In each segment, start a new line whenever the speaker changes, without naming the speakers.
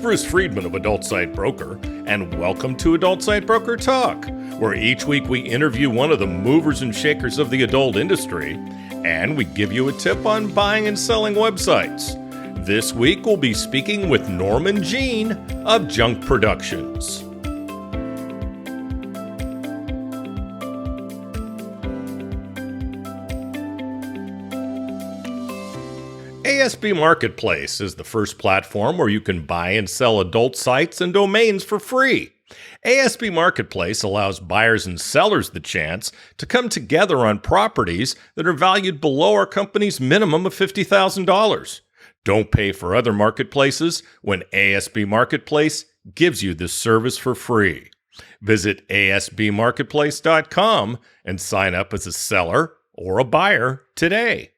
Bruce Friedman of Adult Site Broker, and welcome to Adult Site Broker Talk, where each week we interview one of the movers and shakers of the adult industry, and we give you a tip on buying and selling websites. This week we'll be speaking with Norman Jean of Junk Productions. ASB Marketplace is the first platform where you can buy and sell adult sites and domains for free. ASB Marketplace allows buyers and sellers the chance to come together on properties that are valued below our company's minimum of $50,000. Don't pay for other marketplaces when ASB Marketplace gives you this service for free. Visit asbmarketplace.com and sign up as a seller or a buyer today.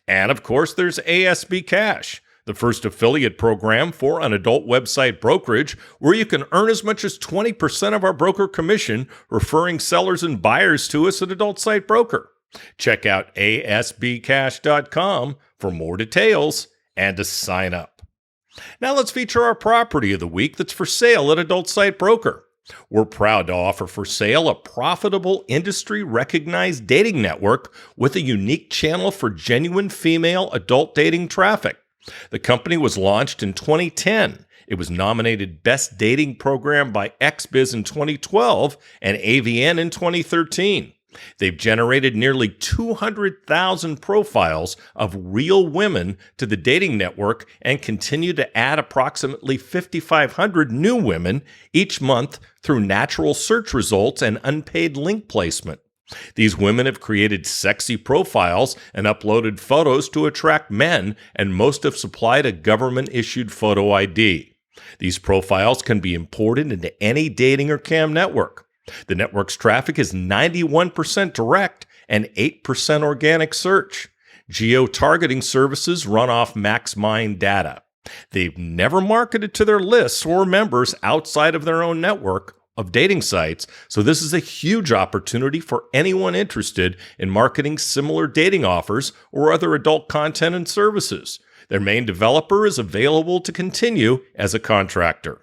And of course, there's ASB Cash, the first affiliate program for an adult website brokerage where you can earn as much as 20% of our broker commission referring sellers and buyers to us at Adult Site Broker. Check out asbcash.com for more details and to sign up. Now let's feature our property of the week that's for sale at Adult Site Broker. We're proud to offer for sale a profitable industry-recognized dating network with a unique channel for genuine female adult dating traffic. The company was launched in 2010. It was nominated Best Dating Program by XBiz in 2012 and AVN in 2013. They've generated nearly 200,000 profiles of real women to the dating network and continue to add approximately 5,500 new women each month through natural search results and unpaid link placement. These women have created sexy profiles and uploaded photos to attract men, and most have supplied a government-issued photo ID. These profiles can be imported into any dating or cam network. The network's traffic is 91% direct and 8% organic search. Geo-targeting services run off MaxMind data. They've never marketed to their lists or members outside of their own network of dating sites, so this is a huge opportunity for anyone interested in marketing similar dating offers or other adult content and services. Their main developer is available to continue as a contractor.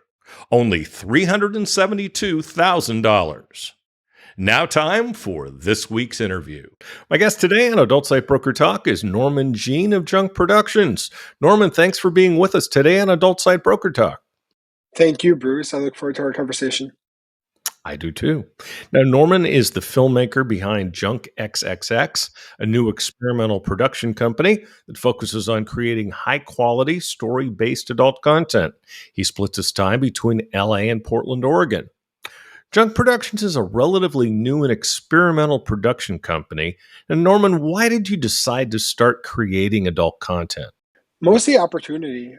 Only $372,000. Now time for this week's interview. My guest today on Adult Site Broker Talk is Norman Jean of Junk Productions. Norman, thanks for being with us today on Adult Site Broker Talk.
Thank you, Bruce. I look forward to our conversation.
I do too. Now, Norman is the filmmaker behind Junk XXX, a new experimental production company that focuses on creating high-quality, story-based adult content. He splits his time between LA and Portland, Oregon. Junk Productions is a relatively new and experimental production company. And Norman, why did you decide to start creating adult content?
Mostly opportunity.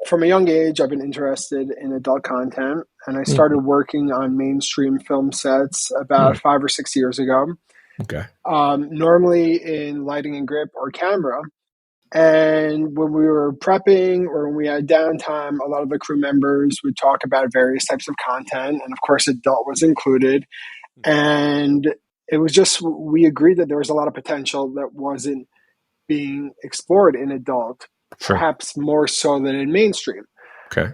From a young age, I've been interested in adult content, and I started working on mainstream film sets about 5 or 6 years ago.
Okay.
Normally in lighting and grip or camera. And when we were prepping or when we had downtime, a lot of the crew members would talk about various types of content, and of course, adult was included. And it was just, we agreed that there was a lot of potential that wasn't being explored in adult, perhaps more so than in mainstream.
Okay.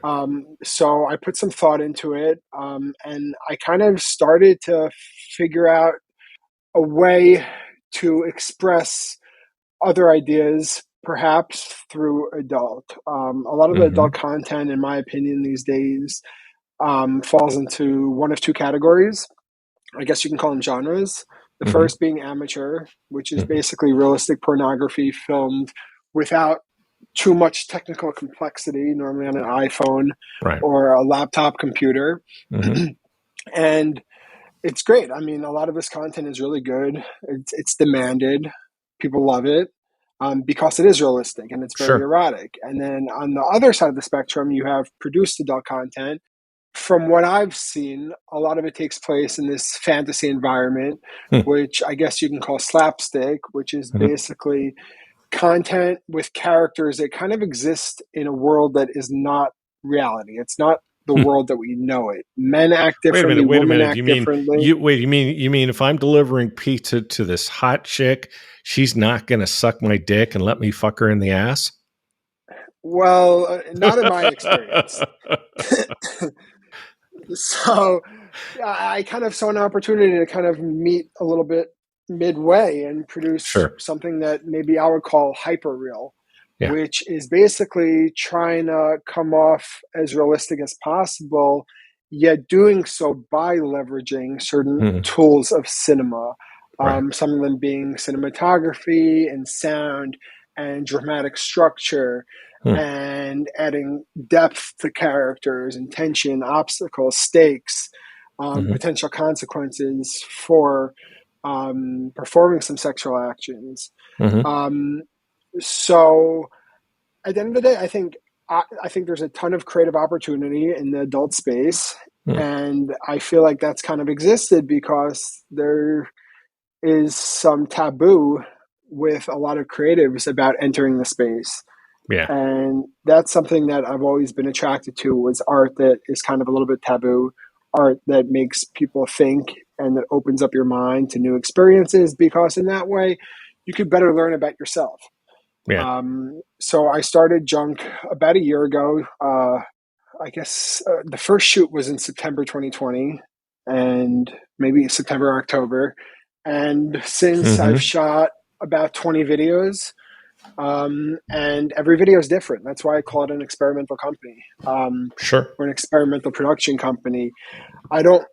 So I put some thought into it, and I kind of started to figure out a way to express other ideas, perhaps through adult. A lot of the adult content, in my opinion, these days falls into one of two categories. I guess you can call them genres. The first being amateur, which is basically realistic pornography filmed without too much technical complexity, normally on an iPhone or a laptop computer. And it's great. I mean, a lot of this content is really good. It's demanded. People love it because it is realistic and it's very erotic. And then on the other side of the spectrum, you have produced adult content. From what I've seen, a lot of it takes place in this fantasy environment, which I guess you can call slapstick, which is basically content with characters that kind of exist in a world that is not reality. It's not the world that we know it. Men act differently, women act differently.
You mean if I'm delivering pizza to this hot chick, she's not going to suck my dick and let me fuck her in the ass?
Well, not in my experience. So yeah, I kind of saw an opportunity to kind of meet a little bit midway and produce
Sure.
something that maybe I would call hyper real,
Yeah.
which is basically trying to come off as realistic as possible, yet doing so by leveraging certain
Mhm.
tools of cinema.
Right.
Some of them being cinematography and sound and dramatic structure
Hmm.
and adding depth to characters and tension, obstacles, stakes,
Hmm.
potential consequences for performing some sexual actions.
Hmm.
Um, so at the end of the day, I think there's a ton of creative opportunity in the adult space,
Hmm.
and I feel like that's kind of existed because there is some taboo with a lot of creatives about entering the space.
Yeah.
And that's something that I've always been attracted to was art that is kind of a little bit taboo, art that makes people think and that opens up your mind to new experiences because in that way you could better learn about yourself.
Yeah.
So I started Junk about a year ago. I guess the first shoot was in September 2020 and maybe September, October. And since I've
Hmm.
shot about 20 videos, and every video is different. That's why I call it an experimental company,
Sure.
or an experimental production company. I don't,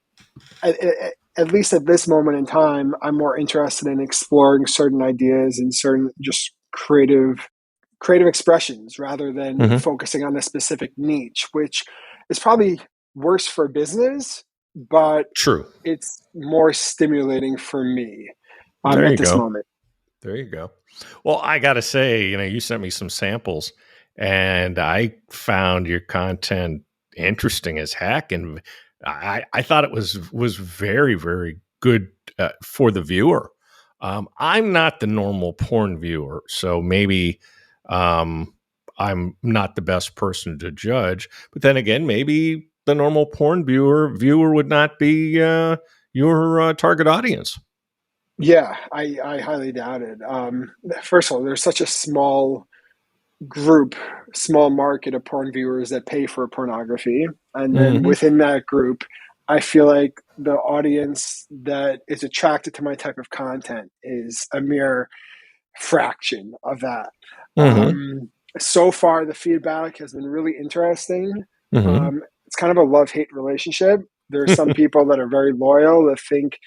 at least at this moment in time, I'm more interested in exploring certain ideas and certain just creative expressions rather than
Hmm.
focusing on a specific niche, which is probably worse for business, but
True.
it's more stimulating for me
There
at
you
this
go.
moment.
There you go. Well, I got to say, you sent me some samples and I found your content interesting as heck. And I thought it was very, very good for the viewer. I'm not the normal porn viewer. So maybe um, I'm not the best person to judge. But then again, maybe the normal porn viewer would not be your target audience.
Yeah, I highly doubt it. First of all, there's such a group, small market of porn viewers that pay for pornography. And then
Hmm.
within that group, I feel like the audience that is attracted to my type of content is a mere fraction of that.
Hmm.
So far, the feedback has been really interesting.
Hmm.
It's kind of a love hate relationship. There are some people that are very loyal that think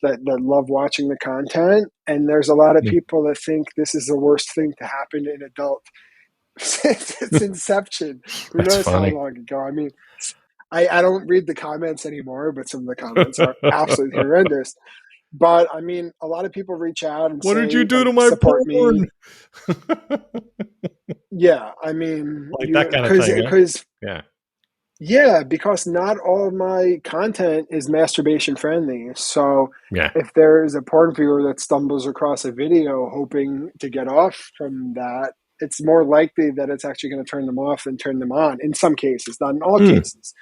that love watching the content, and there's a lot of people that think this is the worst thing to happen in adult since its inception. Who
That's
knows how
funny.
long ago? I mean, I don't read the comments anymore, but some of the comments are absolutely horrendous. But I mean, a lot of people reach out and
What did you
say,
do
like,
to my
support me.
porn?
Yeah, I mean,
Like
you
that kind of thing, huh?
because
Yeah.
yeah, because not all of my content is masturbation friendly. So
Yeah.
if there is a porn viewer that stumbles across a video hoping to get off from that, it's more likely that it's actually going to turn them off than turn them on in some cases, not in all
Mm.
cases.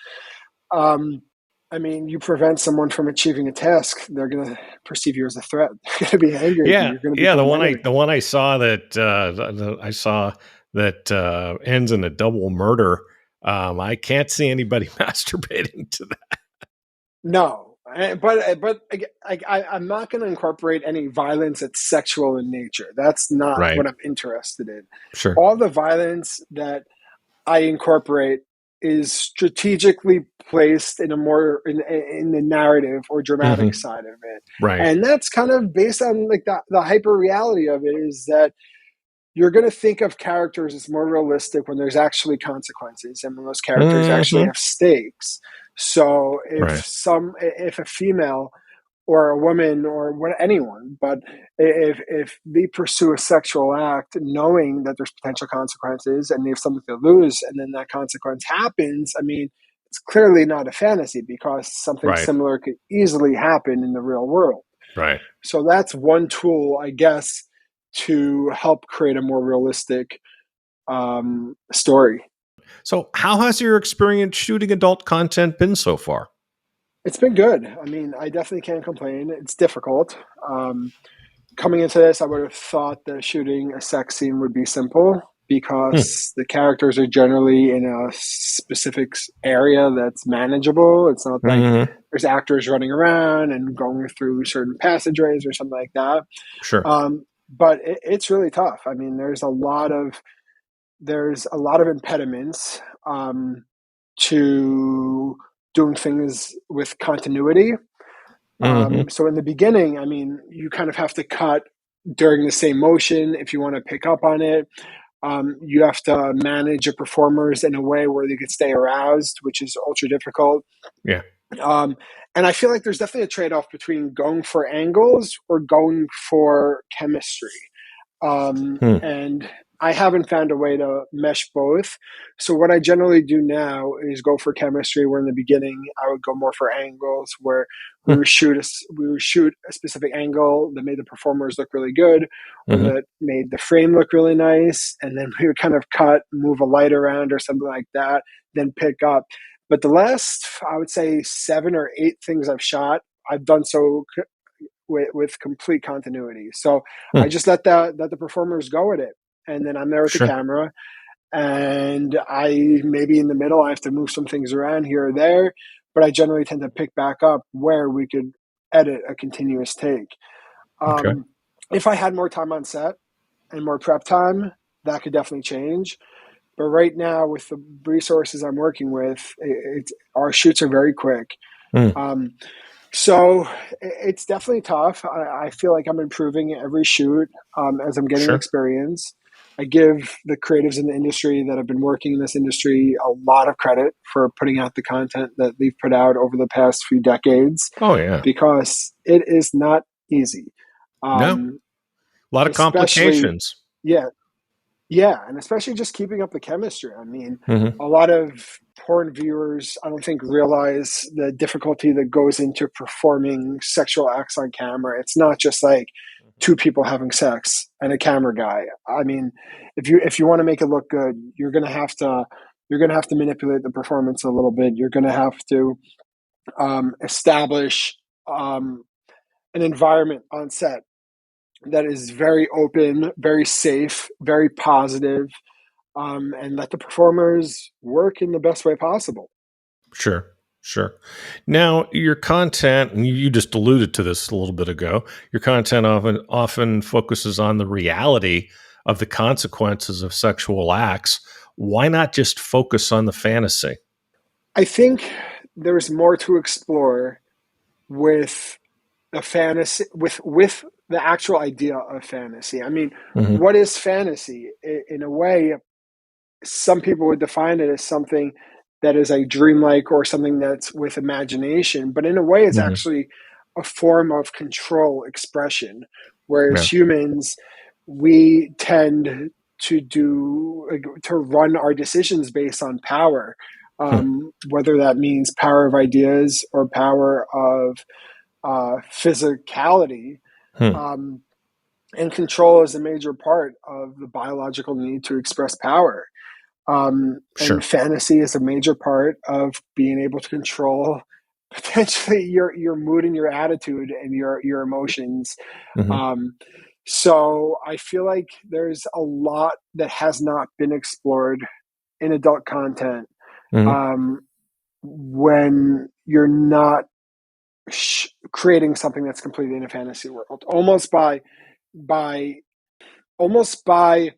Um, I mean, you prevent someone from achieving a task, they're going to perceive you as a threat. They're going to be angry at you.
Yeah.
You're going to
Yeah.
become an enemy.
The one I saw that I saw that ends in a double murder. I can't see anybody masturbating to that.
No, but I'm not going to incorporate any violence that's sexual in nature. That's not
Right.
what I'm interested in.
Sure.
All the violence that I incorporate is strategically placed in a more in the narrative or dramatic
Hmm.
side of it,
Right.
and that's kind of based on like the hyper reality of it is that you're going to think of characters as more realistic when there's actually consequences and when those characters actually
Hmm.
have stakes. So
Right.
if a female or a woman or anyone, but if they pursue a sexual act knowing that there's potential consequences and they have something to lose, and then that consequence happens, I mean, it's clearly not a fantasy because something
Right.
similar could easily happen in the real world.
Right.
So that's one tool, I guess, to help create a more realistic story.
So, how has your experience shooting adult content been so far?
It's been good. I mean, I definitely can't complain. It's difficult. Coming into this, I would have thought that shooting a sex scene would be simple.
Hmm.
because the characters are generally in a specific area that's manageable. It's not like
Hmm.
there's actors running around and going through certain passageways or something like that.
Sure.
But it's really tough. I mean, there's a lot of impediments to doing things with continuity.
Hmm.
So in the beginning, I mean, you kind of have to cut during the same motion if you want to pick up on it. You have to manage your performers in a way where they could stay aroused, which is ultra difficult.
Yeah.
Um, and I feel like there's definitely a trade off between going for angles or going for chemistry.
Hmm.
And I haven't found a way to mesh both. So what I generally do now is go for chemistry. Where in the beginning I would go more for angles, where
Hmm.
we would shoot a specific angle that made the performers look really good, or
Hmm.
that made the frame look really nice, and then we would kind of cut, move a light around or something like that, then pick up. But the last, I would say, 7 or 8 things I've shot, I've done so with complete continuity. So I
Hmm.
just let the performers go at it, and then I'm there with the
Sure.
camera, and I maybe in the middle I have to move some things around here or there, but I generally tend to pick back up where we could edit a continuous take.
Okay.
Um, if I had more time on set and more prep time, that could definitely change. But right now, with the resources I'm working with, our shoots are very quick.
Hmm.
Um, so it's definitely tough. I feel like I'm improving every shoot as I'm getting
Sure.
experience. I give the creatives in the industry that have been working in this industry a lot of credit for putting out the content that they've put out over the past few decades,
Oh yeah.
because it is not easy.
No. A
Um,
lot of
especially,
complications.
yeah, yeah, and especially just keeping up the chemistry. I mean,
Hmm.
a lot of porn viewers, I don't think, realize the difficulty that goes into performing sexual acts on camera. It's not just like two people having sex and a camera guy. I mean, if you want to make it look good, you're gonna have to manipulate the performance a little bit. You're gonna have to establish an environment on set that is very open, very safe, very positive, and let the performers work in the best way possible.
Sure. Sure. Now, your content, and you just alluded to this a little bit ago, your content often focuses on the reality of the consequences of sexual acts. Why not just focus on the fantasy?
I think there's more to explore with a fantasy, with the actual idea of fantasy. I mean,
Hmm.
what is fantasy? In a way, some people would define it as something that is a dreamlike or something that's with imagination, but in a way it's
Hmm.
actually a form of control expression, whereas
Yeah.
humans, we tend to run our decisions based on power,
Hmm.
whether that means power of ideas or power of physicality.
Hmm.
um, and control is a major part of the biological need to express power. And
Sure.
fantasy is a major part of being able to control potentially your mood and your attitude and your emotions.
Hmm.
Um, so I feel like there's a lot that has not been explored in adult content,
Hmm.
um, when you're not creating something that's completely in a fantasy world, by almost by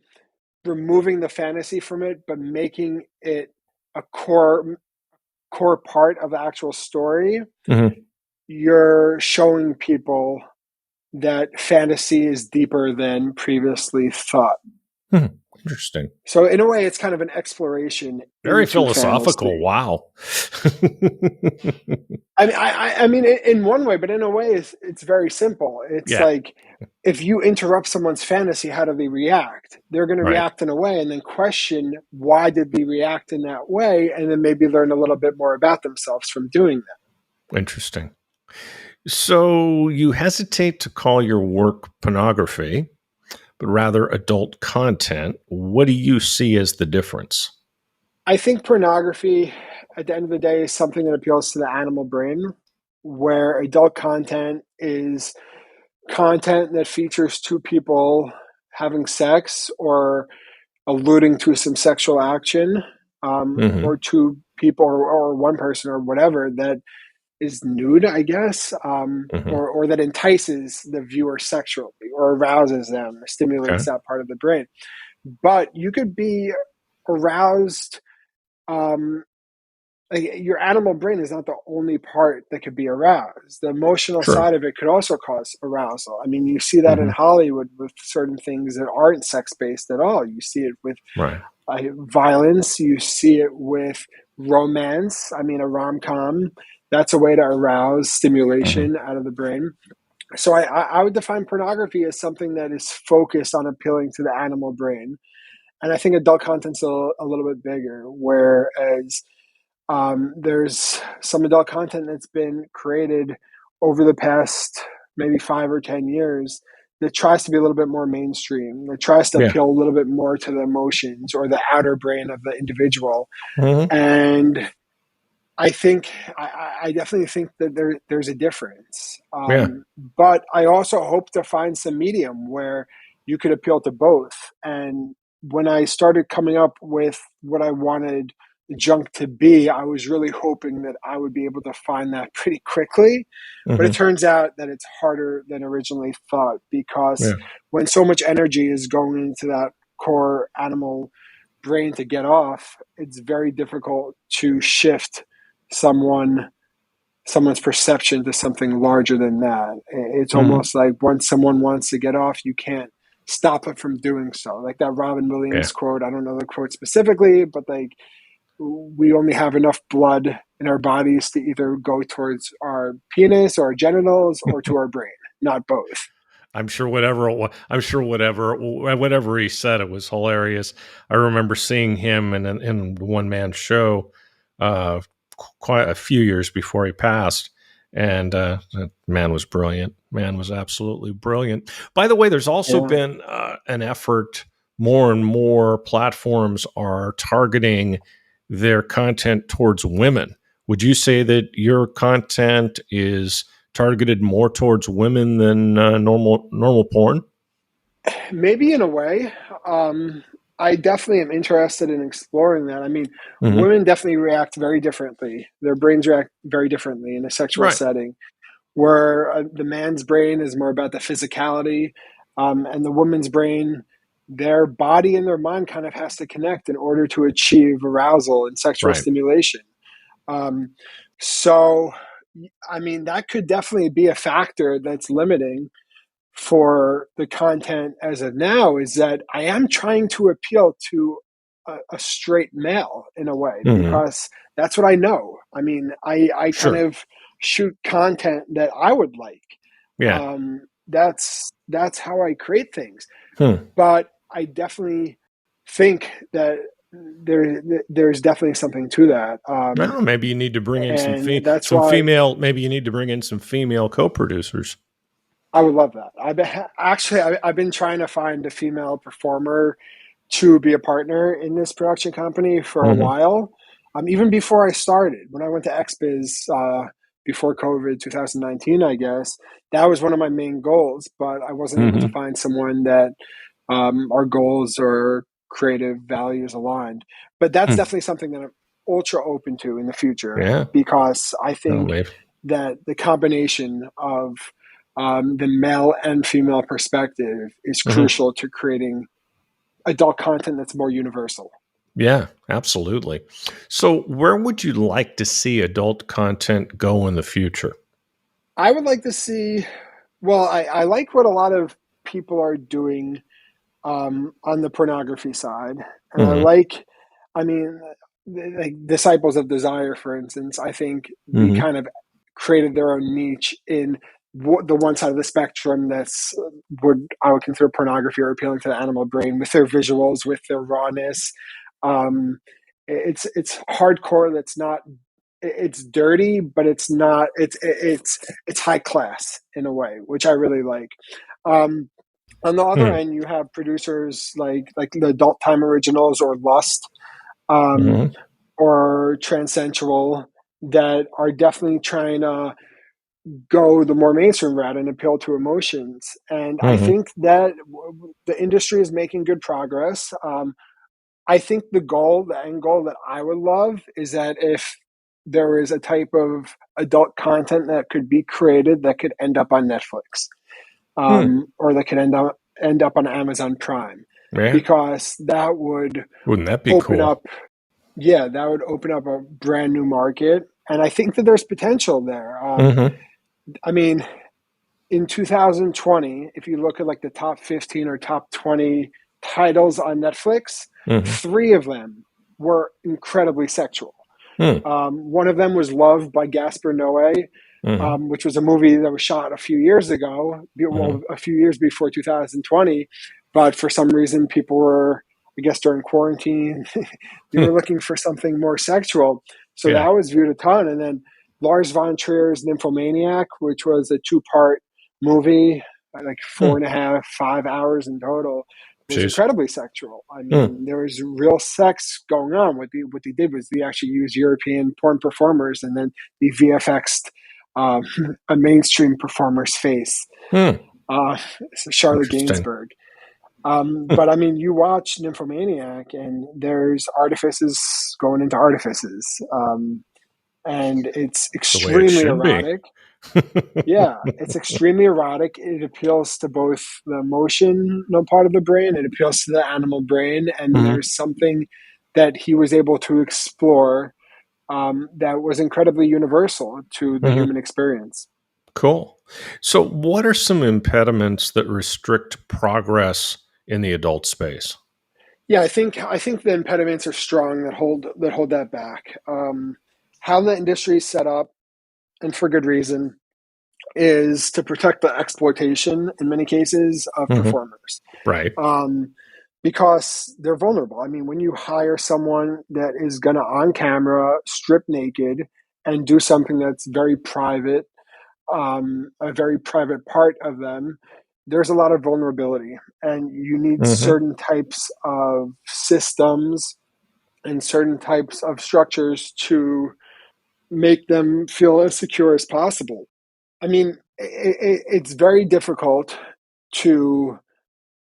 removing the fantasy from it, but making it a core part of the actual story.
Hmm.
You're showing people that fantasy is deeper than previously thought.
Hmm. Interesting.
So in a way, it's kind of an exploration
Very
into
philosophical.
fantasy.
Wow.
I mean, in one way, but in a way, it's very simple. It's
Yeah.
like, if you interrupt someone's fantasy, how do they react? They're going to
Right.
react in a way, and then question why did they react in that way, and then maybe learn a little bit more about themselves from doing that.
Interesting. So you hesitate to call your work pornography, but rather adult content. What do you see as the difference?
I think pornography, at the end of the day, is something that appeals to the animal brain, where adult content is content that features two people having sex, or alluding to some sexual action,
Hmm.
or two people, or one person or whatever that is nude, I guess,
Hmm.
or that entices the viewer sexually or arouses them, stimulates
Okay.
that part of the brain. But you could be aroused. Um, like, your animal brain is not the only part that could be aroused. The emotional
Sure.
side of it could also cause arousal. I mean, you see that in
Hmm.
Hollywood with certain things that aren't sex based at all. You see it with
Right.
violence. You see it with romance. I mean, a rom com. That's a way to arouse
Hmm.
stimulation out of the brain. So I would define pornography as something that is focused on appealing to the animal brain. And I think adult content's a little bit bigger, whereas there's some adult content that's been created over the past maybe 5 or 10 years that tries to be a little bit more mainstream, that tries to
Yeah.
appeal a little bit more to the emotions or the outer brain of the individual.
Hmm.
And I think I definitely think that there's a difference,
Yeah.
but I also hope to find some medium where you could appeal to both. And when I started coming up with what I wanted the junk to be, I was really hoping that I would be able to find that pretty quickly. But it
Hmm.
turns out that it's harder than originally thought, because
Yeah.
when so much energy is going into that core animal brain to get off, it's very difficult to shift someone someone's perception to something larger than that. It's
Hmm.
almost like once someone wants to get off, you can't stop it from doing so. Like that Robin
Yeah.
Williams quote, I don't know the quote specifically, but like, we only have enough blood in our bodies to either go towards our penis or our genitals or to our brain, not both.
I'm sure whatever it wa- I'm sure whatever he said, it was hilarious. I remember seeing him in one man show uh, quite a few years before he passed, and that man was brilliant. Man was absolutely brilliant. By the way, there's also
Yeah.
been an effort. More and more platforms are targeting their content towards women. Would you say that your content is targeted more towards women than normal porn?
Maybe in a way. I definitely am interested in exploring that. I mean,
Hmm.
women definitely react very differently. Their brains react very differently in a sexual
Right.
setting, where the man's brain is more about the physicality, and the woman's brain, their body and their mind kind of has to connect in order to achieve arousal and sexual
Right.
stimulation. Um, so, I mean, that could definitely be a factor that's limiting for the content as of now, is that I am trying to appeal to a straight male in a way,
Hmm.
because that's what I know. I mean, I kind
Sure.
of shoot content that I would like.
Yeah.
That's how I create things.
Hmm.
But I definitely think that there's definitely something to that,
Well, maybe you need to bring in
and that's
some
why
female. Maybe you need to bring in some female co-producers.
I would love that. I've been trying to find a female performer to be a partner in this production company for a
Hmm.
while. Even before I started, when I went to XBiz, before COVID, 2019, I guess, that was one of my main goals. But I wasn't able to
Hmm.
find someone that, our goals or creative values aligned. But that's
Hmm.
definitely something that I'm ultra open to in the future,
Yeah.
because I
Oh,
think
maybe.
that the combination of, the male and female perspective is
Hmm.
crucial to creating adult content that's more universal.
Yeah, absolutely. So, where would you like to see adult content go in the future?
I would like to see, well, I like what a lot of people are doing, on the pornography side. And I
Hmm.
like, I mean, like Disciples of Desire, for instance, I think they
Hmm.
kind of created their own niche in the one side of the spectrum that's, what I would consider pornography or appealing to the animal brain, with their visuals, with their rawness. Um, it's hardcore. That's not. It's dirty, but it's not. It's high class in a way, which I really like. Um, on the other
Hmm.
end, you have producers like the Adult Time Originals or Lust, um,
Hmm.
or Transensual, that are definitely trying to go the more mainstream route and appeal to emotions. And I
Hmm.
think that the industry is making good progress. I think the end goal that I would love is that if there is a type of adult content that could be created that could end up on Netflix,
Hmm.
or that could end up on Amazon Prime,
Yeah.
because that would
Wouldn't that be
open
cool?
up, yeah, that would open up a brand new market, and I think that there's potential there.
Mm-hmm.
I mean, in 2020, if you look at like the top 15 or top 20 titles on Netflix,
Mm-hmm.
three of them were incredibly sexual.
Hmm.
One of them was Love by Gaspar Noé,
Mm-hmm.
which was a movie that was shot a few years ago,
Mm-hmm.
well, a few years before 2020. But for some reason, people were, I guess, during quarantine, they were looking for something more sexual. So
Yeah.
that was viewed a ton. And then Lars von Trier's Nymphomaniac, which was a two-part movie, like
Hmm.
4.5, 5 hours in total, was
Jeez.
incredibly sexual. I
Hmm.
mean, there was real sex going on. What they did was they actually used European porn performers, and then they VFX'd um, a mainstream performer's face,
Hmm.
uh, Charlotte
Interesting.
Gainsbourg. But I mean, you watch Nymphomaniac, and there's artifices going into artifices, and it's
The way it
extremely
should be.
erotic. Yeah, it's extremely erotic. It appeals to both the emotional part of the brain, it appeals to the animal brain, and
Mm-hmm.
there's something that he was able to explore, that was incredibly universal to the
Mm-hmm.
human experience.
Cool. So, what are some impediments that restrict progress in the adult space?
Yeah, I think the impediments are strong that hold that back. How the industry is set up, and for good reason, is to protect the exploitation in many cases of
Mm-hmm.
performers.
Right.
um, because they're vulnerable. I mean, when you hire someone that is going to on camera strip naked and do something that's very private, a very private part of them, there's a lot of vulnerability, and you need
Mm-hmm.
certain types of systems and certain types of structures to make them feel as secure as possible. I mean, it's very difficult to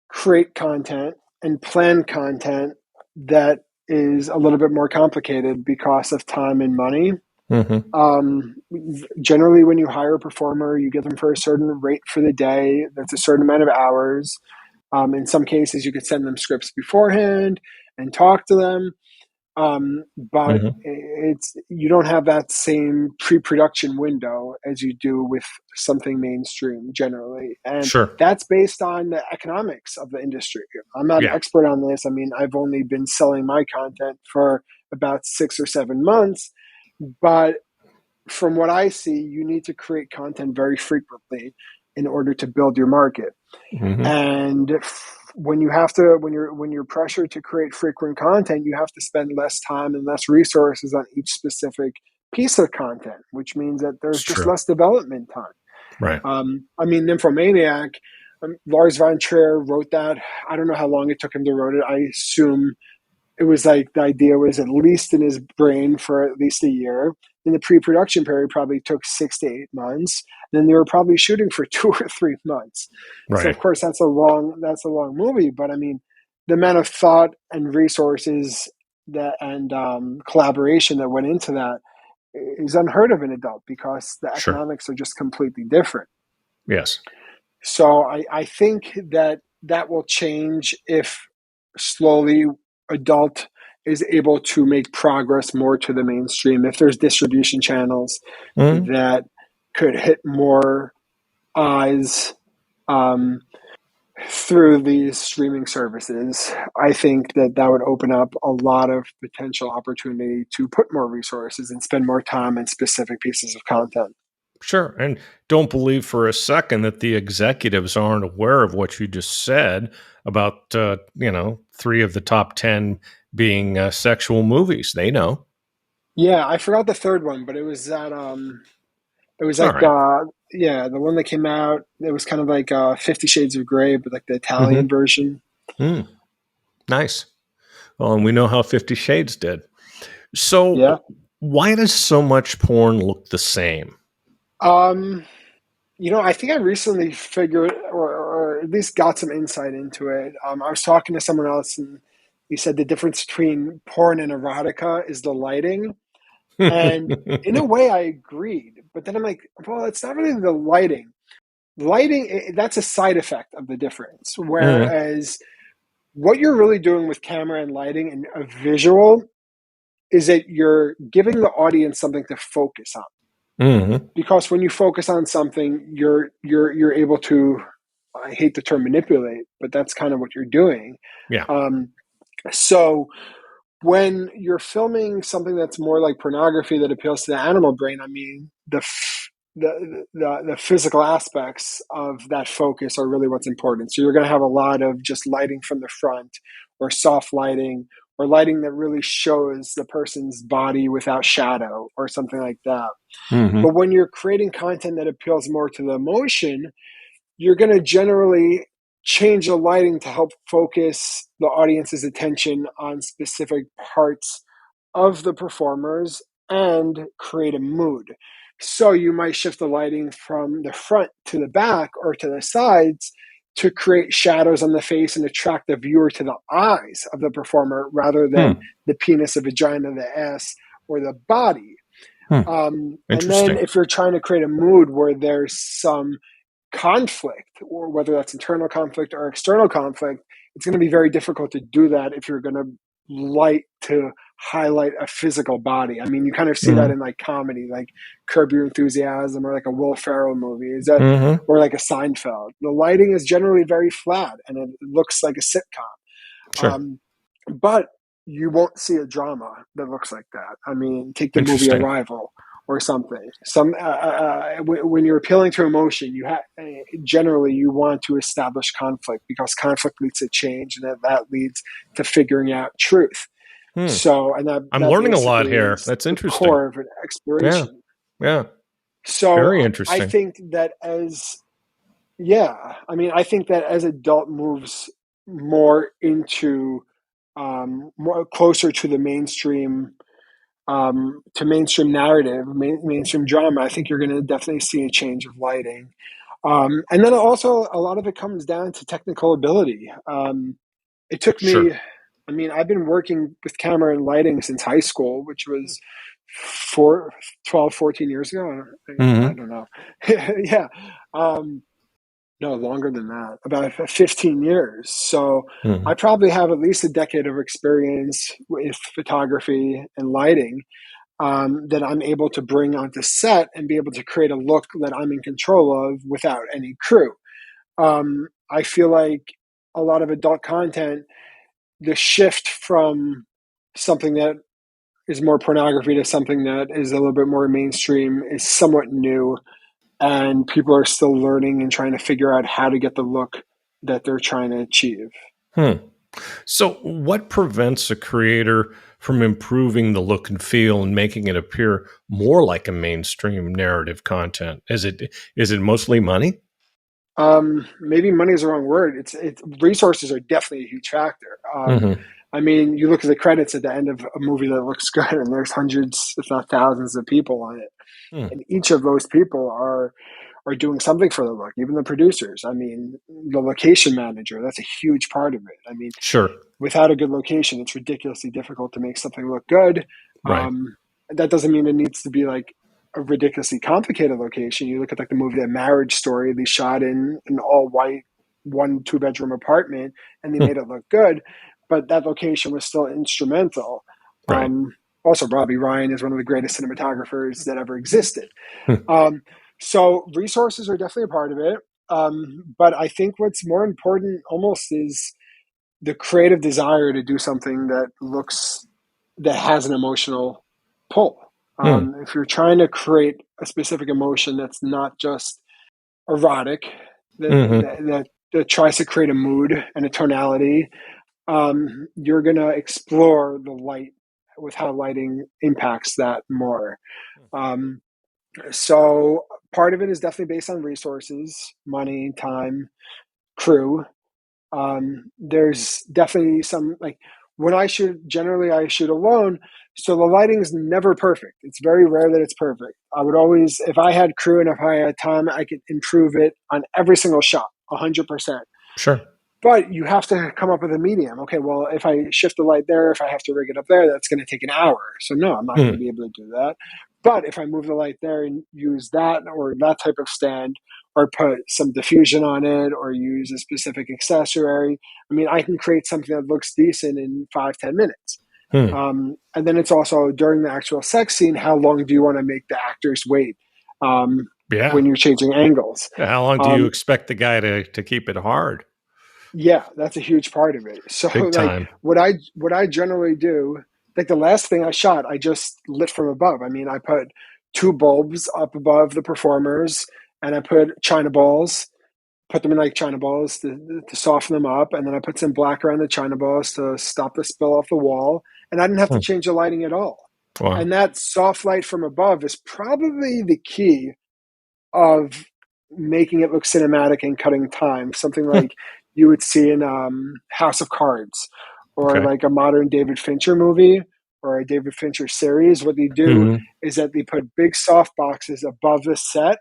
create content and plan content that is a little bit more complicated because of time and money.
Mm-hmm.
Um, Generally, when you hire a performer, you get them for a certain rate for the day. That's a certain amount of hours. In some cases, you could send them scripts beforehand and talk to them. But
Mm-hmm.
it's you don't have that same pre-production window as you do with something mainstream generally, and
Sure.
that's based on the economics of the industry. I'm not an
Yeah.
expert on this. I mean, I've only been selling my content for about 6 or 7 months, but from what I see, you need to create content very frequently in order to build your market.
Mm-hmm.
And when you have to when you're pressured to create frequent content, you have to spend less time and less resources on each specific piece of content, which means that there's
It's
just
true.
less development time.
Right.
I mean, Nymphomaniac, Lars von Trier wrote that. I don't know how long it took him to write it. I assume it was like the idea was at least in his brain for at least a year. And the pre-production period probably took 6 to 8 months. Then they were probably shooting for 2 or 3 months. So of
Right.
course that's a long movie. But I mean, the amount of thought and resources that and collaboration that went into that is unheard of in adult because the
Sure.
economics are just completely different.
Yes.
So I think that that will change if slowly adult is able to make progress more to the mainstream. If there's distribution channels
Mm-hmm.
that could hit more eyes, um, through these streaming services, I think that that would open up a lot of potential opportunity to put more resources and spend more time in specific pieces of content.
Sure. And don't believe for a second that the executives aren't aware of what you just said about, three of the top 10 being sexual movies. They know.
Yeah, I forgot the third one, but it was
It's all
like
right.
yeah, the one that came out. It was kind of like 50 Shades of Grey, but like the Italian
Mm-hmm.
version.
Mm, nice. Well, and we know how 50 Shades did. So,
Yeah.
why does so much porn look the same?
Um, I think I recently figured, or at least got some insight into it. I was talking to someone else, and He said the difference between porn and erotica is the lighting. And in a way, I agreed. But then I'm like, well, it's not really the lighting. Lighting, that's a side effect of the difference.
Mhm.
Whereas what you're really doing with camera and lighting and a visual is that you're giving the audience something to focus on.
Mhm.
Because when you focus on something, you're able to, I hate the term manipulate, but that's kind of what you're doing.
Yeah.
Um, so when you're filming something that's more like pornography that appeals to the animal brain, I mean, the physical aspects of that focus are really what's important. So you're going to have a lot of just lighting from the front, or soft lighting, or lighting that really shows the person's body without shadow, or something like that. But
Mhm.
when you're creating content that appeals more to the emotion, you're going to generally change the lighting to help focus the audience's attention on specific parts of the performers and create a mood. So you might shift the lighting from the front to the back or to the sides to create shadows on the face and attract the viewer to the eyes of the performer rather than
Hmm.
the penis, the vagina, the ass, or the body.
Hmm.
And then
Interesting.
if you're trying to create a mood where there's some conflict, or whether that's internal conflict or external conflict, it's going to be very difficult to do that if you're going to light to highlight a physical body. I mean, you kind of see that
Mhm.
in like comedy, like Curb Your Enthusiasm, or like a Will Ferrell movie, is that,
Mhm.
or like a Seinfeld. The lighting is generally very flat and it looks like a sitcom.
Sure.
Um, but you won't see a drama that looks like that. I mean, take the movie
Interesting.
Arrival or something. When you're appealing to emotion, generally you want to establish conflict, because conflict leads to change, and that leads to figuring out truth.
Hmm.
So, and
I'm
that
learning a lot
basically
here.
is
That's
the
interesting.
core of an
Yeah.
exploration.
Yeah.
So,
Very
I
interesting.
think that as yeah, I mean, I think that as adult moves more into more closer to the mainstream, to mainstream narrative, mainstream drama, I think you're going to definitely see a change of lighting. And then also, a lot of it comes down to technical ability. It took me,
Sure.
I mean, I've been working with camera and lighting since high school, which was 14 years ago. I
Mhm.
don't know. Yeah. Um, no, longer than that, about 15 years. So I
Mhm.
probably have at least a decade of experience with photography and lighting, that I'm able to bring onto set and be able to create a look that I'm in control of without any crew. I feel like a lot of adult content, the shift from something that is more pornography to something that is a little bit more mainstream, is somewhat new, and people are still learning and trying to figure out how to get the look that they're trying to achieve.
Hmm. So, what prevents a creator from improving the look and feel and making it appear more like a mainstream narrative content? Is it mostly money?
Maybe money is the wrong word. It's resources are definitely a huge factor.
Mhm.
I mean, you look at the credits at the end of a movie that looks good, and there's hundreds, if not thousands, of people on it,
Hmm.
and each of those people are doing something for the look. Even the producers. I mean, the location manager. That's a huge part of it. I mean,
Sure.
without a good location, it's ridiculously difficult to make something look good.
Right.
That doesn't mean it needs to be like a ridiculously complicated location. You look at like the movie The Marriage Story, they shot in an all white 1 2 bedroom apartment and they
Hmm.
made it look good, but that location was still instrumental.
Right.
Also, Robbie Ryan is one of the greatest cinematographers that ever existed.
Hmm.
Um, so resources are definitely a part of it. But I think what's more important almost is the creative desire to do something that has an emotional pull.
Hmm.
If you're trying to create a specific emotion that's not just erotic, that,
Mhm.
that tries to create a mood and a tonality, you're going to explore the light with how lighting impacts that more. Um, so part of it is definitely based on resources, money, time, crew. There's definitely some, like, when I shoot, generally I shoot alone, so the lighting is never perfect. It's very rare that it's perfect. I would always, if I had crew and if I had time, I could improve it on every single shot, 100%.
Sure.
but you have to come up with a medium. Okay, well, if I shift the light there, if I have to rig it up there, that's going to take an hour. So no, I'm not going to
Hmm.
be able to do that. But if I move the light there and use that or that type of stand, or put some diffusion on it, or use a specific accessory, I mean, I can create something that looks decent in 5-10 minutes.
Hmm.
And then it's also during the actual sex scene, how long do you want to make the actors wait um,
Yeah.
when you're changing angles?
How long do you
Um,
expect the guy to keep it hard?
Yeah, that's a huge part of it. So
Big
like
time.
what I generally do, like the last thing I shot, I just lit from above. I mean, I put two bulbs up above the performers and I put China balls, put them in like China balls to soften them up, and then I put some black around the China balls to stop the spill off the wall, and I didn't have to
Hmm.
change the lighting at all.
Wow.
And that soft light from above is probably the key of making it look cinematic and cutting time. Something
Hmm.
like you would see in House of Cards, or
Okay.
like a modern David Fincher movie or a David Fincher series. What they do
Hmm.
is that they put big soft boxes above the set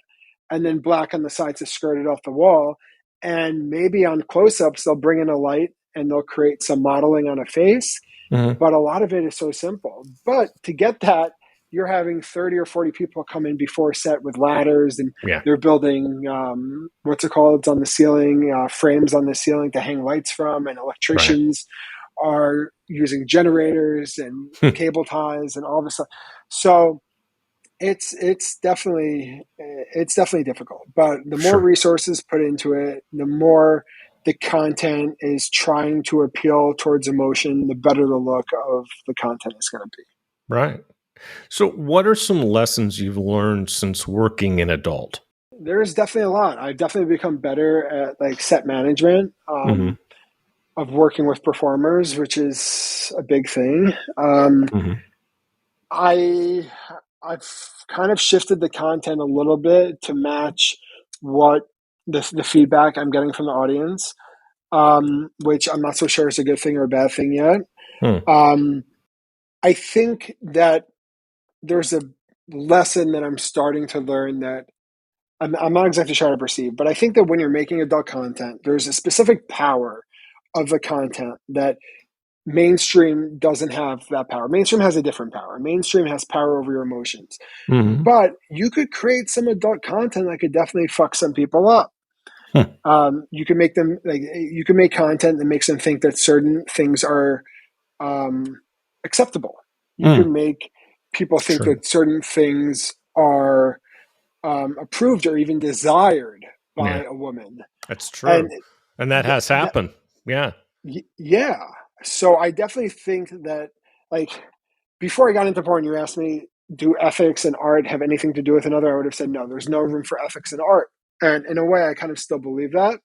and then black on the sides to skirt it off the wall. And maybe on close ups, they'll bring in a light and they'll create some modeling on a face,
Hmm.
but a lot of it is so simple. But to get that, you're having 30 or 40 people come in before set with ladders, and
Yeah.
they're building what's it called? It's on the ceiling, frames on the ceiling to hang lights from, and
Right.
electricians are using generators and
Hmm.
cable ties and all this stuff. So it's definitely difficult, but the more
Sure.
resources put into it, the more the content is trying to appeal towards emotion, the better the look of the content is going to be.
Right. So, what are some lessons you've learned since working in adult?
There's definitely a lot. I've definitely become better at like set management,
Hmm.
of working with performers, which is a big thing.
Hmm.
I I've kind of shifted the content a little bit to match what the feedback I'm getting from the audience, which I'm not so sure is a good thing or a bad thing yet.
Hmm.
Um, I think that there's a lesson that I'm starting to learn that I'm not exactly sure how to perceive, but I think that when you're making adult content, there's a specific power of the content that mainstream doesn't have that power. Mainstream has a different power. Mainstream has power over your emotions.
Hmm.
But you could create some adult content that could definitely fuck some people up.
Hmm.
You can make them like you can make content that makes them think that certain things are um, acceptable. You
Hmm.
can make people think
Sure.
that certain things are approved or even desired
Yeah,
by a woman.
that's
And
true. And that
th-
has
that,
happened. Yeah.
yeah. So I definitely think that, like, before I got into porn, you asked me, do ethics and art have anything to do with another? I would have said no. There's no room for ethics in art, and in a way, I kind of still believe that.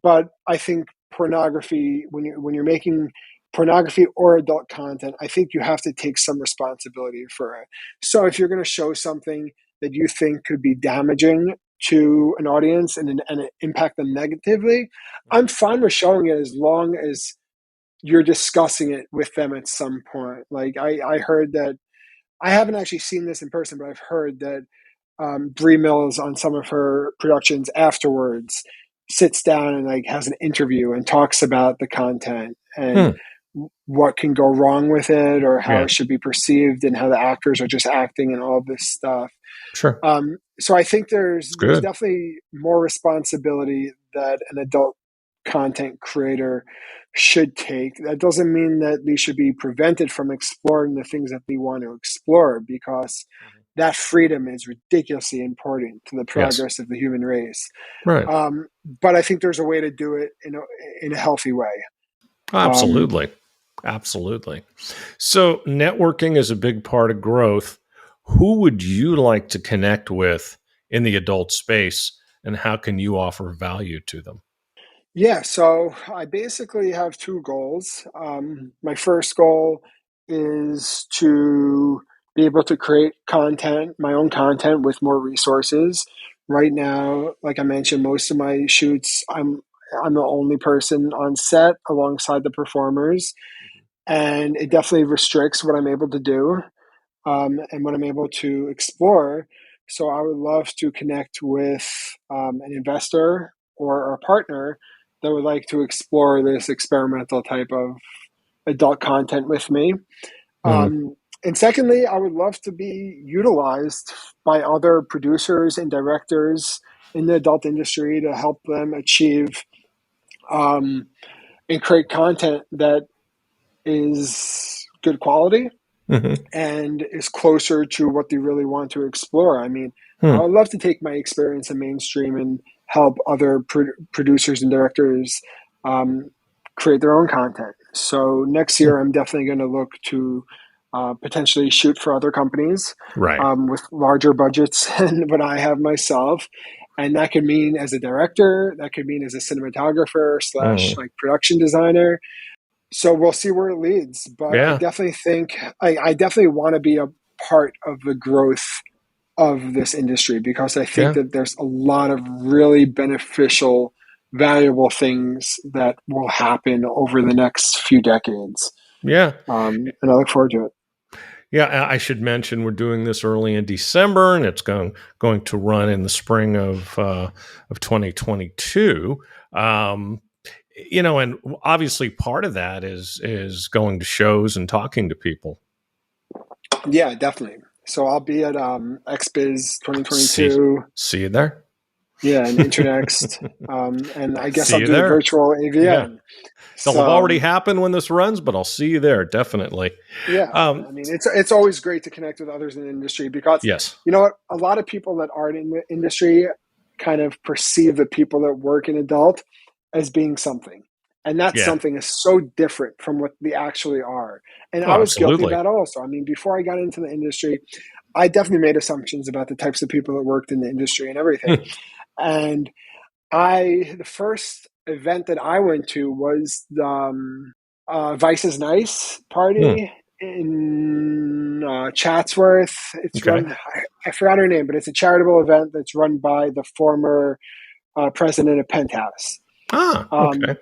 But I think pornography, when you're making pornography or adult content, I think you have to take some responsibility for it. So if you're going to show something that you think could be damaging to an audience and it impact them negatively, I'm fine with showing it as long as you're discussing it with them at some point. Like I heard that I haven't actually seen this in person, but I've heard that Bree Mills on some of her productions afterwards sits down and like has an interview and talks about the content and
Hmm.
what can go wrong with it or how
Yeah.
it should be perceived and how the actors are just acting and all this stuff.
Sure.
So I think there's
Good.
definitely more responsibility that an adult content creator should take. That doesn't mean that they should be prevented from exploring the things that they want to explore, because that freedom is ridiculously important to the
Yes.
progress of the human race.
Right.
But I think there's a way to do it in a healthy way. Um,
Absolutely. Absolutely. So, networking is a big part of growth. Who would you like to connect with in the adult space, and how can you offer value to them?
Yeah, so I basically have two goals. My first goal is to be able to create content, my own content with more resources. Right now, like I mentioned, most of my shoots, I'm the only person on set alongside the performers, and it definitely restricts what I'm able to do, and what I'm able to explore. So I would love to connect with an investor or a partner that would like to explore this experimental type of adult content with me.
Mhm.
And secondly, I would love to be utilized by other producers and directors in the adult industry to help them achieve um, and create content that is good quality
Mhm.
and is closer to what they really want to explore. I mean, I
Hmm.
would love to take my experience in mainstream and help other producers and directors um, create their own content. So next
Hmm.
year, I'm definitely going to look to potentially shoot for other companies
Right.
with larger budgets than what I have myself. And that could mean as a director, that could mean as a cinematographer slash
Mm.
like production designer. So we'll see where it leads, but I
Yeah.
definitely think I definitely want to be a part of the growth of this industry because I think
Yeah.
that there's a lot of really beneficial, valuable things that will happen over the next few decades.
Yeah.
And I look forward to it.
Yeah, I should mention we're doing this early in December, and it's going to run in the spring of 2022. Um, and obviously part of that is going to shows and talking to people.
Yeah, definitely. So I'll be at XBiz
See
2022,
see you there.
yeah, and Internext, and I guess
See
I'll
you
do the
there.
virtual
Yeah,
AVN.
they'll have
So
already happened when this runs, but I'll see you there definitely.
yeah,
Um,
I mean it's always great to connect with others in the industry because
yes.
you know what, a lot of people that aren't in the industry kind of perceive the people that work in adult as being something. And that
Yeah.
something is so different from what they actually are. And
Oh,
I was guilty of
absolutely.
that also. I mean, before I got into the industry, I definitely made assumptions about the types of people that worked in the industry and everything.
Hmm.
And the first event that I went to was the Vice is Nice
Hmm.
party in Chatsworth. It's
Okay.
run, I forgot her name, but it's a charitable event that's run by the former president of Penthouse.
Ah.
Um,
Okay.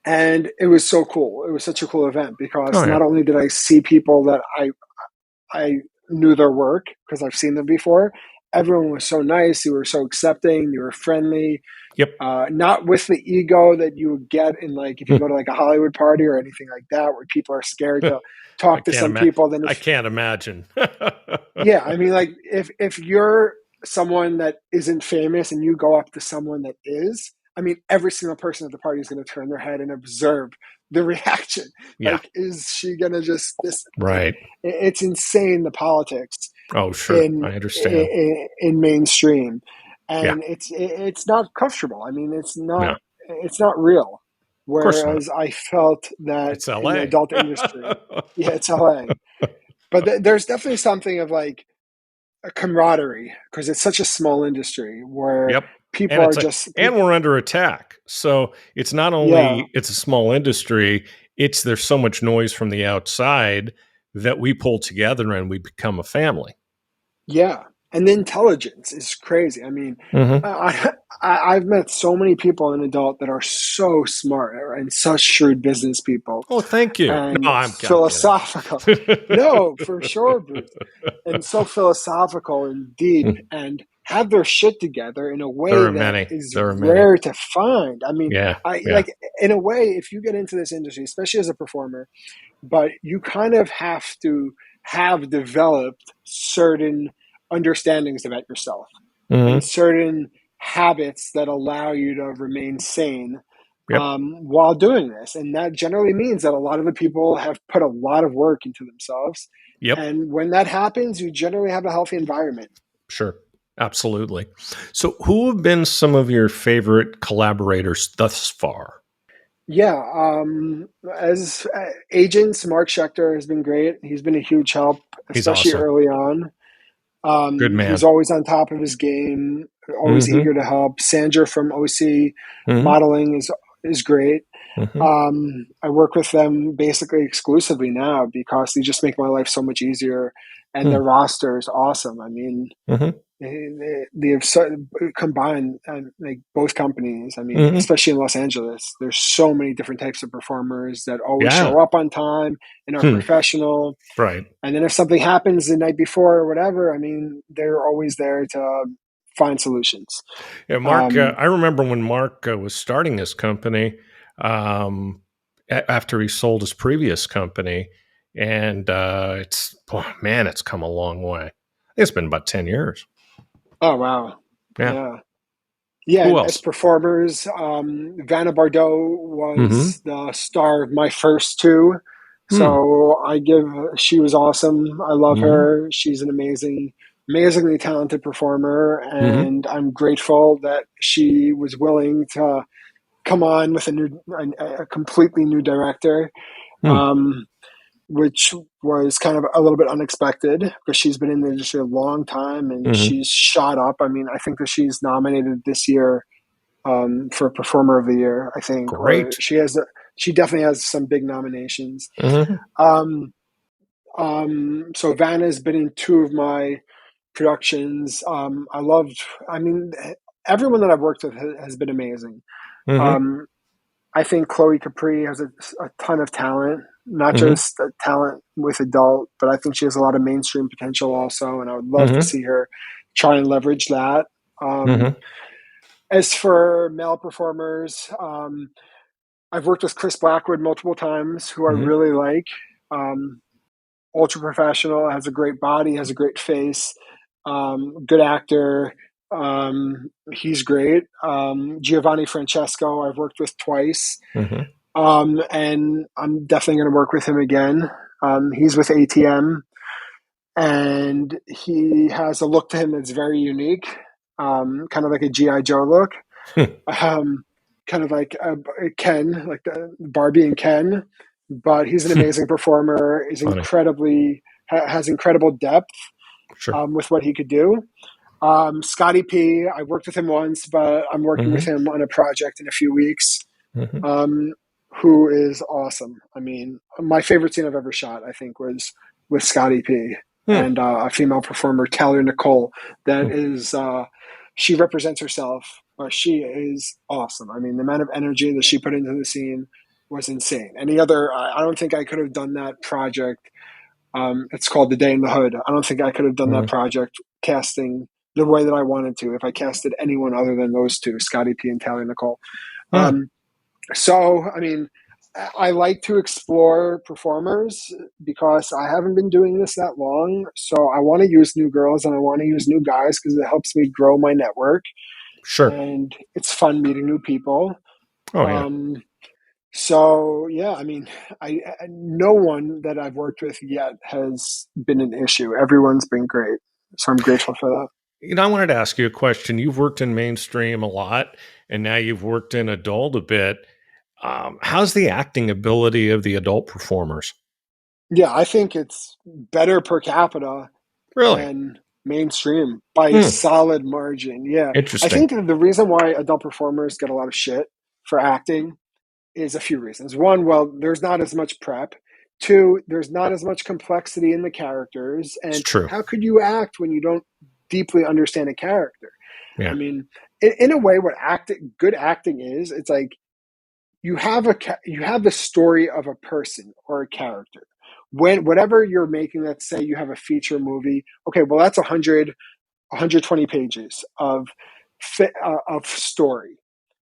and it was so cool. It was such a cool event
Oh
because
yeah.
not only did I see people that I knew their work because I've seen them before, everyone was so nice. They were so accepting. They were friendly,
Yep.
not with the ego that you would get in like if you go to like a Hollywood party or anything like that, where people are scared to
I
talk to
can't
some
imagine.
people. Then
I
if
can't imagine.
yeah, I mean, like if you're someone that isn't famous and you go up to someone that is, I mean, every single person at the party is going to turn their head and observe the reaction.
Yeah.
Like, is she going to just this? Like,
Right.
it's insane the politics
Oh, sure.
in
I understand.
in mainstream,
Yeah.
and it's not comfortable. I mean,
No, of
it's not real.
course not.
Whereas I felt that
It's
in the
L.A.
adult industry, yeah, it's LA, but there's definitely something of like a camaraderie because it's such a small industry where
Yep.
people
And
are
it's a
just
and we're under attack. So it's not
yeah,
only it's a small industry, it's there's so much noise from the outside that we pull together and we become a family.
yeah, and the intelligence is crazy. I mean,
Hmm.
I've met so many people in adult that are so smart and such shrewd business people
Oh, thank you. No,
and
I'm kidding.
philosophical. No, for sure, Bruce. And so philosophical and deep and have their shit together in a
There
way
are
that
many.
is
There are many.
rare to find. I mean,
Yeah.
I
Yeah.
like in a way, if you get into this industry, especially as a performer, but you kind of have to have developed certain understandings about yourself and
Hmm.
certain habits that allow you to remain sane
Yep.
while doing this. And that generally means that a lot of the people have put a lot of work into themselves.
Yep.
And when that happens, you generally have a healthy environment.
Sure. Absolutely. So, who have been some of your favorite collaborators thus far?
Yeah, as agents, Mark Schechter has been great. He's been a huge help,
He's
especially
awesome.
early on.
Good
He's
man.
always on top of his game, always
Hmm.
eager to help. Sandra from OC
Hmm.
modeling is great.
Hmm.
I work with them basically exclusively now because they just make my life so much easier, and their roster is awesome. I mean,
Hmm.
they have so, combined like both companies. I mean,
Hmm.
especially in Los Angeles, there's so many different types of performers that always
Yeah.
show up on time and are
Hmm.
professional.
Right.
And then if something happens the night before or whatever, I mean, they're always there to find solutions.
Yeah, Mark.
Um,
I remember when Mark was starting his company um, after he sold his previous company, and it's oh, man, it's come a long way. I think it's been about 10 years.
oh wow,
Yeah.
yeah. Yeah,
Who
and as
else?
performers, Vanna Bardot
Mm-hmm.
was the star of my first two.
Hmm.
So she was awesome. I love
Mm-hmm.
her. She's an amazingly talented performer.
Mm-hmm.
And I'm grateful that she was willing to come on with a completely new director,
Hmm.
um, which was kind of a little bit unexpected because she's been in the industry a long time and
Mm-hmm.
she's shot up. I mean, I think that she's nominated this year for Performer of the Year, I think, or
Great.
she definitely has some big nominations.
Mm-hmm.
Um, so Vanna's been in two of my productions. I mean, everyone that I've worked with has been amazing.
Mm-hmm.
Um, I think Chloe Capri has a ton of talent, not
Mm-hmm.
just talent with adult, but I think she has a lot of mainstream potential also, and I would love to
Mm-hmm.
see her try and leverage that.
Mm-hmm.
As for male performers, I've worked with Chris Blackwood multiple times, who I
Mm-hmm.
really like. Um, Ultra professional, has a great body, has a great face, good actor. He's great. Giovanni Francesco, I've worked with twice,
Mm-hmm.
and I'm definitely going to work with him again. He's with ATM, and he has a look to him that's very unique, kind of like a GI Joe look, um, kind of like Ken, like the Barbie and Ken. But he's an amazing performer.
Funny.
Has incredible depth
Sure.
with what he could do. Scotty P, I worked with him once, but I'm working with
Mm-hmm.
him on a project in a few weeks.
Mm-hmm.
Um, who is awesome. I mean, my favorite scene I've ever shot, I think, was with Scotty P
Hmm.
and a female performer, Taylor Nicole. That
Hmm.
is, she represents herself, but she is awesome. I mean, the amount of energy that she put into the scene was insane. I don't think I could have done that project. It's called The Day in the Hood. I don't think I could have done that
Mm-hmm.
project casting the way that I wanted to if I casted anyone other than those two, Scotty P and Taylor Nicole.
Hmm.
Um, so, I mean, I like to explore performers because I haven't been doing this that long. So I want to use new girls and I want to use new guys because it helps me grow my network
Sure.
and it's fun meeting new people.
Oh yeah.
Um, so yeah, I mean, no one that I've worked with yet has been an issue. Everyone's been great. So I'm grateful for that.
I wanted to ask you a question. You've worked in mainstream a lot, and now you've worked in adult a bit. How's the acting ability of the adult performers?
Yeah, I think it's better per capita
Really?
than mainstream by a
Hmm.
solid margin. Yeah. I
Interesting.
think that the reason why adult performers get a lot of shit for acting is a few reasons. One, well, there's not as much prep. Two, there's not as much complexity in the characters.
It's
And
true.
how could you act when you don't deeply understand a character? I
Yeah.
mean, in a way, what good acting is, it's like you have the story of a person or a character. When whatever you're making, let's say you have a feature movie. Okay, well that's 120 pages of story.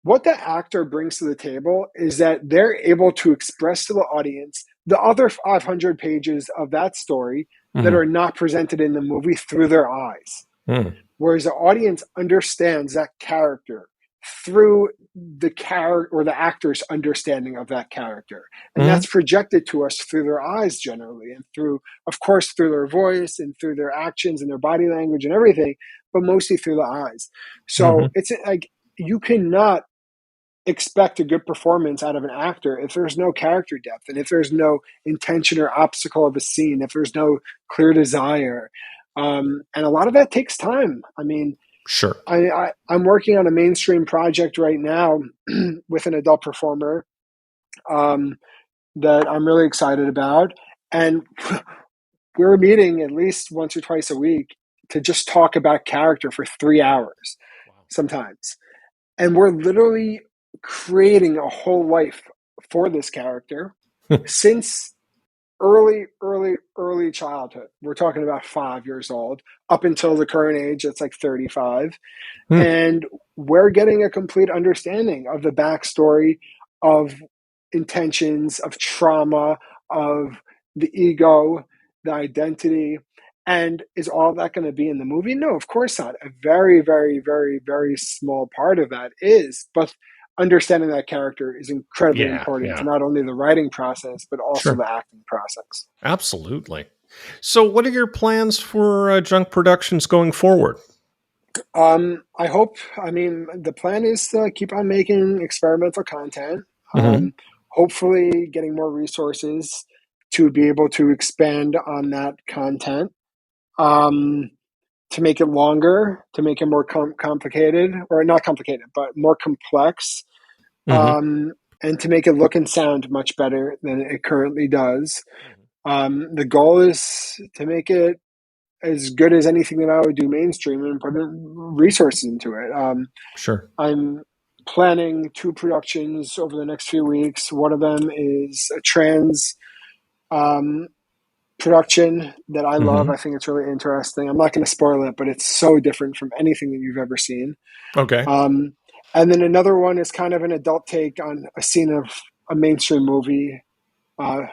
What the actor brings to the table is that they're able to express to the audience the other 500 pages of that story that
Hmm.
are not presented in the movie through their eyes.
Hmm.
Whereas the audience understands that character through the character or the actor's understanding of that character. And
Hmm.
that's projected to us through their eyes generally, and through, of course, through their voice and through their actions and their body language and everything, but mostly through the eyes.
Hmm.
So it's like you cannot expect a good performance out of an actor if there's no character depth and if there's no intention or obstacle of a scene, if there's no clear desire. And a lot of that takes time. I mean,
Sure.
I'm working on a mainstream project right now with an adult performer um, that I'm really excited about. And we're meeting at least once or twice a week to just talk about character for 3 hours
Wow.
sometimes. And we're literally creating a whole life for this character since early childhood. We're talking about 5 years old up until the current age. It's like 35.
Hmm.
And we're getting a complete understanding of the backstory of intentions, of trauma, of the ego, the identity. And is all that going to be in the movie? No, of course not. A very, very, very, very small part of that is, but understanding that character is incredibly
Yeah,
important to
yeah,
not only the writing process, but also
sure.
the acting process.
Absolutely. So, what are your plans for junk productions going forward?
I hope, I mean, the plan is to keep on making experimental content,
Hmm.
hopefully getting more resources to be able to expand on that content, um, to make it longer, to make it more complicated, or not complicated, but more complex,
Hmm.
um, and to make it look and sound much better than it currently does. The goal is to make it as good as anything that I would do mainstream and put resources into it.
Sure.
I'm planning two productions over the next few weeks. One of them is a trans um, production that I love.
Hmm.
I think it's really interesting. I'm not going to spoil it, but it's so different from anything that you've ever seen.
Okay.
Um, and then another one is kind of an adult take on a scene of a mainstream movie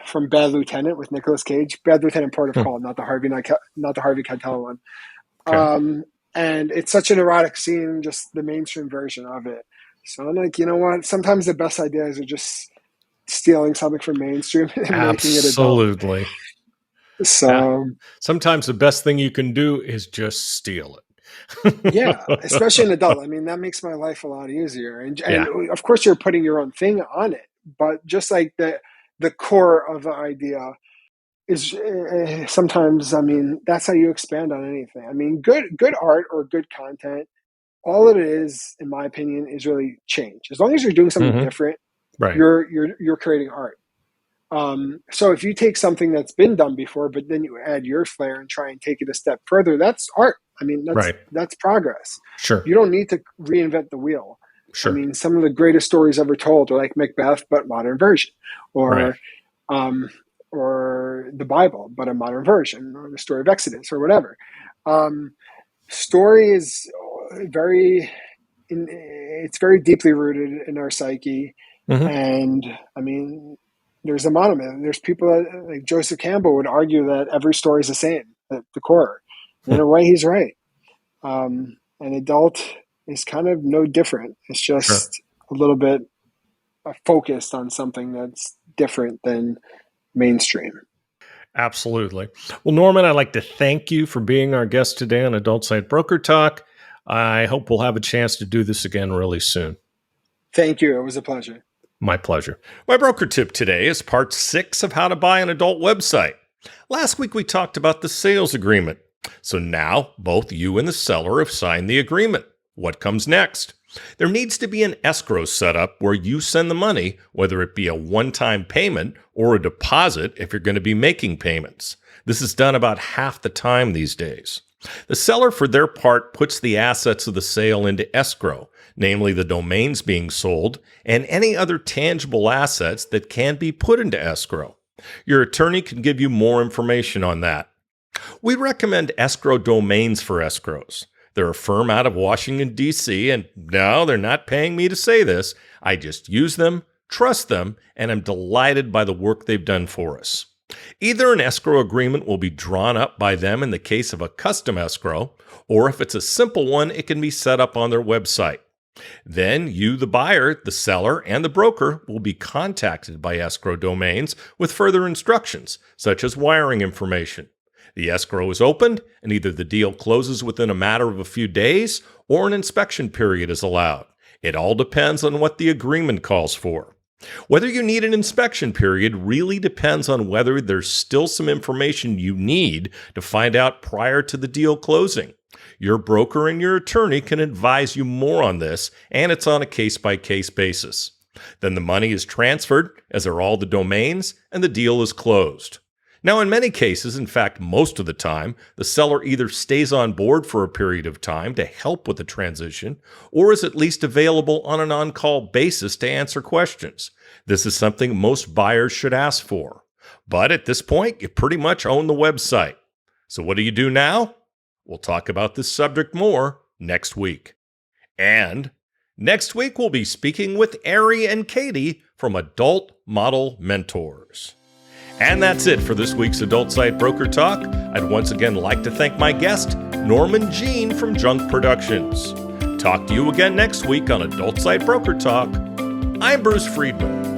from Bad Lieutenant with Nicolas Cage. Bad Lieutenant Port of
Hmm.
Call, not the Harvey Keitel one.
Okay.
Um, and it's such an erotic scene, just the mainstream version of it. So I'm like, you know what? Sometimes the best ideas are just stealing something from mainstream and making it adult.
Absolutely. Ah,
So
sometimes the best thing you can do is just steal
yeah,
it.
especially an adult. I mean, that makes my life a lot easier. And
Yeah.
of course, you're putting your own thing on it, but just like the core of the idea is sometimes. I mean, that's how you expand on anything. I mean, good art or good content, all it is, in my opinion, is really change. As long as you're doing something
Hmm.
different,
Right.
you're creating art. So if you take something that's been done before, but then you add your flair and try and take it a step further, that's art. I mean,
Right.
that's progress.
Sure.
You don't need to reinvent the wheel. I
Sure.
mean, some of the greatest stories ever told are like Macbeth, but modern version,
Right.
or um, or the Bible, but a modern version, or the story of Exodus, or whatever. Um, Story is very it's very deeply rooted in our psyche.
Hmm.
And I mean, there's a monument. There's people that, like Joseph Campbell would argue that every story is the same at the core. And in a way, he's right. An adult is kind of no different. It's
Sure.
just a little bit focused on something that's different than mainstream.
Absolutely. Well, Norman, I'd like to thank you for being our guest today on Adult Site Broker Talk. I hope we'll have a chance to do this again really soon.
Thank you. It was a pleasure.
My pleasure. My broker tip today is part 6 of how to buy an adult website. Last week we talked about the sales agreement. So now both you and the seller have signed the agreement. What comes next? There needs to be an escrow set up where you send the money, whether it be a one-time payment or a deposit if you're going to be making payments. This is done about half the time these days. The seller, for their part, puts the assets of the sale into escrow, namely the domains being sold and any other tangible assets that can be put into escrow. Your attorney can give you more information on that. We recommend escrow domains for escrows. They're a firm out of Washington, D.C., and no, they're not paying me to say this. I just use them, trust them, and I'm delighted by the work they've done for us. Either an escrow agreement will be drawn up by them in the case of a custom escrow, or if it's a simple one, it can be set up on their website. Then you, the buyer, the seller, and the broker will be contacted by escrow domains with further instructions, such as wiring information. The escrow is opened, and either the deal closes within a matter of a few days or an inspection period is allowed. It all depends on what the agreement calls for. Whether you need an inspection period really depends on whether there's still some information you need to find out prior to the deal closing. Your broker and your attorney can advise you more on this, and it's on a case-by-case basis. Then the money is transferred, as are all the domains, and the deal is closed. Now, in many cases, in fact, most of the time, the seller either stays on board for a period of time to help with the transition or is at least available on an on-call basis to answer questions. This is something most buyers should ask for. But at this point, you pretty much own the website. So what do you do now? We'll talk about this subject more next week. And next week, we'll be speaking with Ari and Katie from Adult Model Mentors. And that's it for this week's Adult Site Broker Talk. I'd once again like to thank my guest, Norman Jean from Junk Productions. Talk to you again next week on Adult Site Broker Talk. I'm Bruce Friedman.